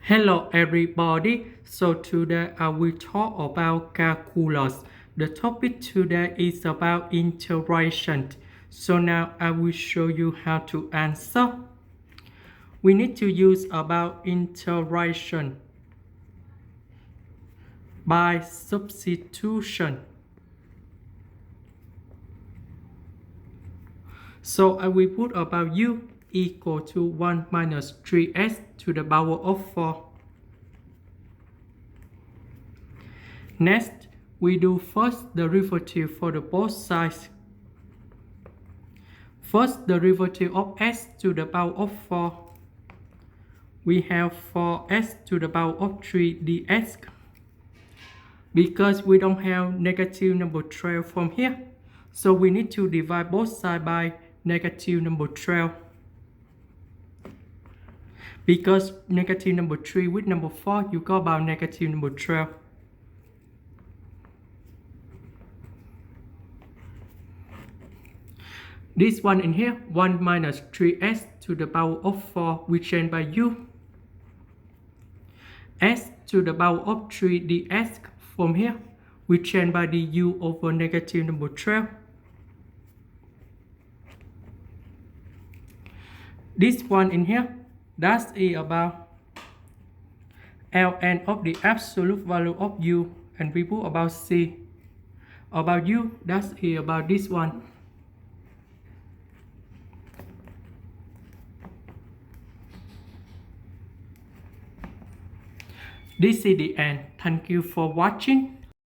Hello everybody, so today I will talk about calculus. The topic today is about integration. So now I will show you how to answer. We need to use about integration by substitution. So I will put about u equal to 1 minus 3s to the power of 4. Next, we do first derivative for the both sides. First derivative of s to the power of 4. We have 4s to the power of 3 dx. Because we don't have negative number 12 from here, so we need to divide both sides by negative number 12. Because negative number 3 with number 4, you got about negative number 12. This one in here, 1 minus 3s to the power of 4, we change by u. S to the power of 3 dx from here, we change by du over negative number 12. This one in here, that's about ln of the absolute value of u, and we put about c. About u, that's about this one. This is the end. Thank you for watching.